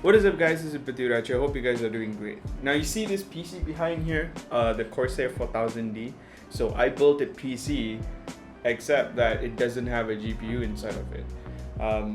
What is up guys, this is Pathuraj. I hope you guys are doing great. Now you see this PC behind here, the Corsair 4000D. So I built a PC except that it doesn't have a GPU inside of it.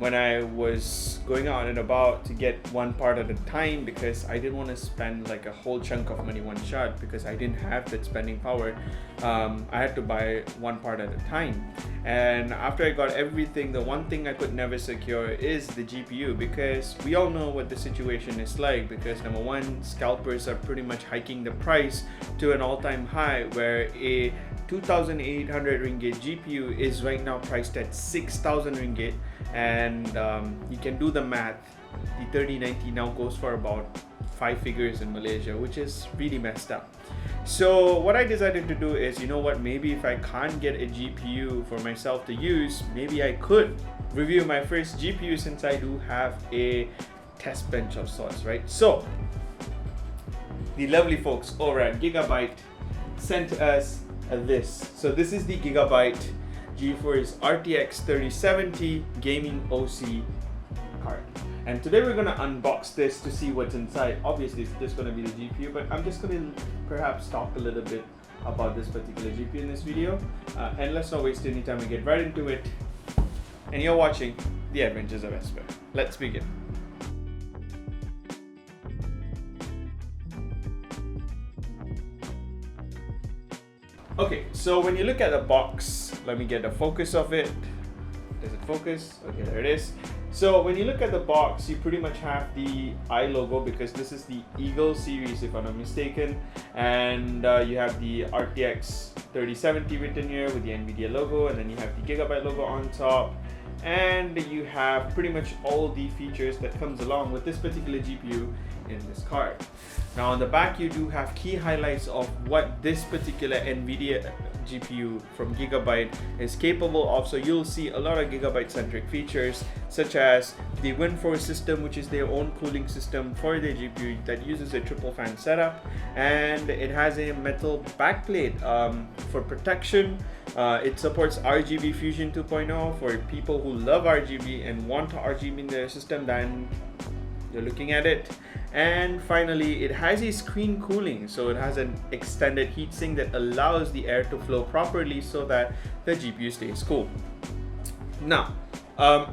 When I was going out and about to get one part at a time because I didn't want to spend like a whole chunk of money one shot because I didn't have that spending power, I had to buy one part at a time. And after I got everything, the one thing I could never secure is the GPU, because we all know what the situation is like, because number one, scalpers are pretty much hiking the price to an all-time high, where a 2,800 ringgit GPU is right now priced at 6,000 ringgit, and you can do the math. The 3090 now goes for about 5 figures in Malaysia, which is really messed up. So what I decided to do is, you know what, maybe if I can't get a GPU for myself to use, maybe I could review my first GPU, since I do have a test bench of sorts, right? So the lovely folks over at Gigabyte sent us this. So this is the Gigabyte GeForce RTX 3070 Gaming OC card. And today we're going to unbox this to see what's inside. Obviously it's just going to be the GPU, but I'm just going to perhaps talk a little bit about this particular GPU in this video. And let's not waste any time and get right into it. And you're watching The Adventures of Vesper. Let's begin. Okay, so when you look at the box, let me get the focus of it. Does it focus? Okay, there it is. So when you look at the box, you pretty much have the I logo, because this is the Eagle series if I'm not mistaken, and you have the RTX 3070 written here with the NVIDIA logo, and then you have the Gigabyte logo on top, and you have pretty much all the features that comes along with this particular GPU in this card. Now on the back you do have key highlights of what this particular NVIDIA GPU from Gigabyte is capable of. So you'll see a lot of Gigabyte centric features, such as the WindForce system, which is their own cooling system for their GPU that uses a triple fan setup, and it has a metal backplate for protection. It supports RGB Fusion 2.0 for people who love RGB and want RGB in their system. Then you're looking at it. And finally, it has a screen cooling, so it has an extended heatsink that allows the air to flow properly so that the GPU stays cool. Now,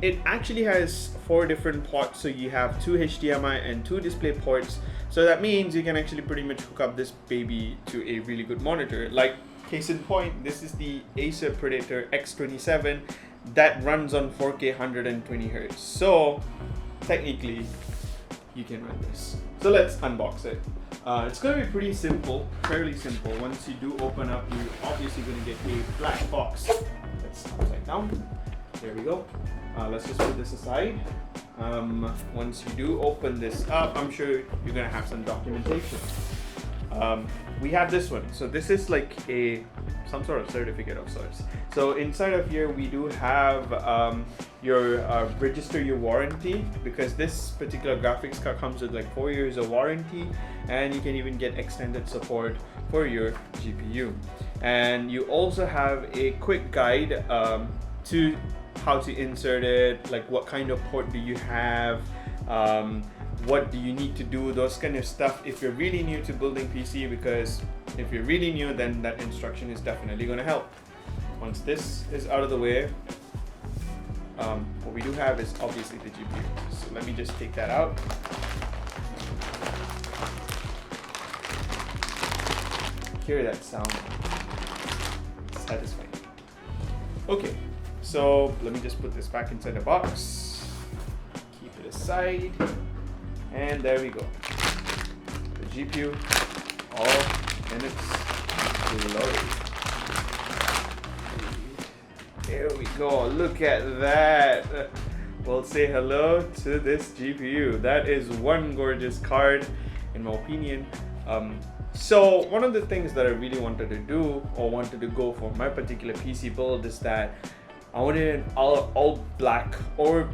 it actually has 4 different ports, so you have 2 HDMI and 2 display ports. So that means you can actually pretty much hook up this baby to a really good monitor. Like, case in point, this is the Acer Predator X27 that runs on 4K 120Hz. So technically, you can run this. So let's unbox it. It's going to be pretty simple, fairly simple. Once you do open up, you're obviously going to get a black box. Let's upside down. There we go. Let's just put this aside. Once you do open this up, I'm sure you're going to have some documentation. We have this one. So this is like some sort of certificate of sorts. So inside of here we do have your register your warranty, because this particular graphics card comes with like 4 years of warranty, and you can even get extended support for your GPU. And you also have a quick guide to how to insert it, like what kind of port do you have, what do you need to do, those kind of stuff if you're really new to building PC, because if you're really new, then that instruction is definitely going to help. Once this is out of the way, what we do have is obviously the GPU. So let me just take that out. Hear that sound. Satisfying. Okay, so let me just put this back inside the box. Keep it aside. And there we go. The GPU all in its glory. There we go. Look at that. We'll say hello to this GPU. That is one gorgeous card, in my opinion. So one of the things that I really wanted to do, or wanted to go for my particular PC build, is that I wanted an all black, or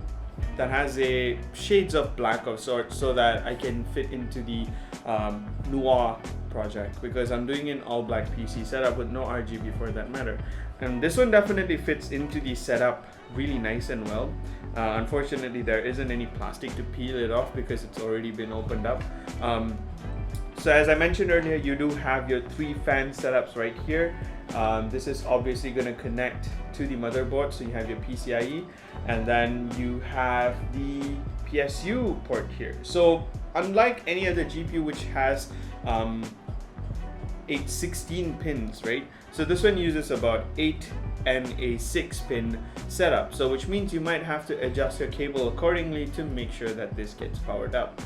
that has a shades of black of sorts, so that I can fit into the noir project, because I'm doing an all black PC setup with no RGB for that matter. And this one definitely fits into the setup really nice and well. Unfortunately, there isn't any plastic to peel it off because it's already been opened up. So as I mentioned earlier, you do have your 3 fan setups right here. This is obviously going to connect to the motherboard, so you have your PCIe, and then you have the PSU port here. So unlike any other GPU which has 16 pins, right? So this one uses about 8 and a 6-pin setup, so which means you might have to adjust your cable accordingly to make sure that this gets powered up.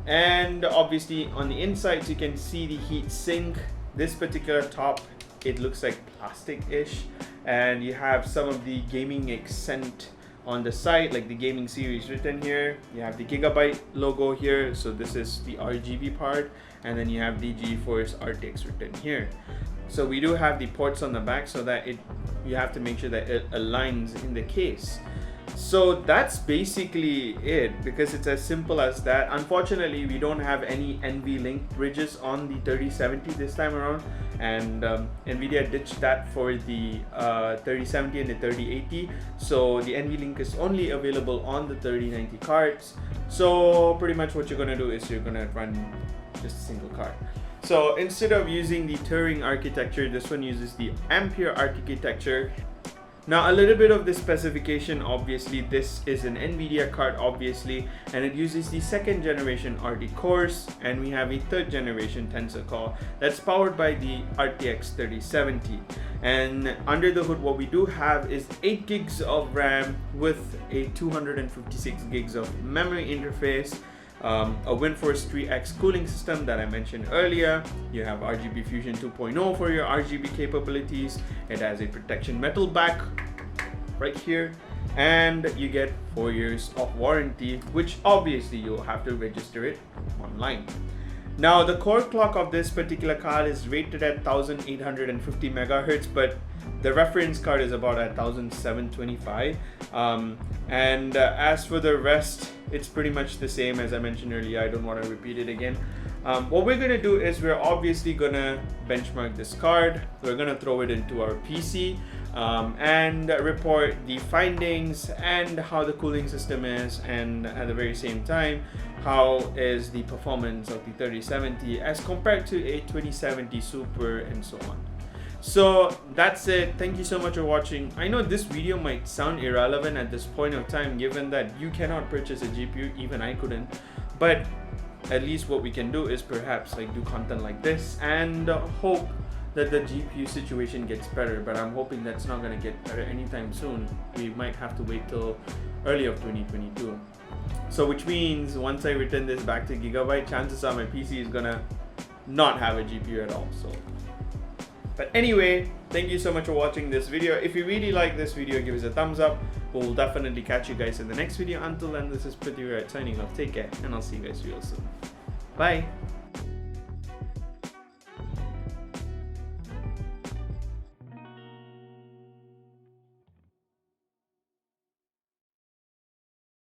And obviously on the insides you can see the heat sink. This particular top, it looks like plastic-ish, and you have some of the gaming accent on the side, like the gaming series written here. You have the Gigabyte logo here, so this is the RGB part, and then you have the GeForce RTX written here. So we do have the ports on the back so that you have to make sure that it aligns in the case. So that's basically it, because it's as simple as that. Unfortunately, we don't have any NVLink bridges on the 3070 this time around, and Nvidia ditched that for the 3070 and the 3080. So the NVLink is only available on the 3090 cards. So pretty much what you're gonna do is you're gonna run just a single card. So instead of using the Turing architecture, this one uses the Ampere architecture. Now a little bit of the specification, obviously this is an Nvidia card obviously, and it uses the 2nd generation RT cores, and we have a 3rd generation Tensor core that's powered by the RTX 3070. And under the hood what we do have is 8 gigs of RAM with a 256 gigs of memory interface, a WindForce 3X cooling system that I mentioned earlier. You have RGB Fusion 2.0 for your RGB capabilities. It has a protection metal back right here, and you get 4 years of warranty, which obviously you'll have to register it online. Now the core clock of this particular card is rated at 1850 megahertz, but the reference card is about at 1725. And as for the rest, it's pretty much the same as I mentioned earlier. I don't want to repeat it again. What we're gonna do is we're obviously gonna benchmark this card. We're gonna throw it into our PC and report the findings and how the cooling system is, and at the very same time, how is the performance of the 3070 as compared to a 2070 Super and so on. So that's it. Thank you so much for watching. I know this video might sound irrelevant at this point of time, given that you cannot purchase a GPU, even I couldn't, but at least what we can do is perhaps like do content like this and hope that the GPU situation gets better. But I'm hoping that's not going to get better anytime soon. We might have to wait till early of 2022. So which means once I return this back to Gigabyte, chances are my PC is gonna not have a GPU at all. So but anyway, thank you so much for watching this video. If you really like this video, give us a thumbs up. We'll definitely catch you guys in the next video. Until then, this is Prithviraj signing off. Take care, and I'll see you guys real soon. Bye.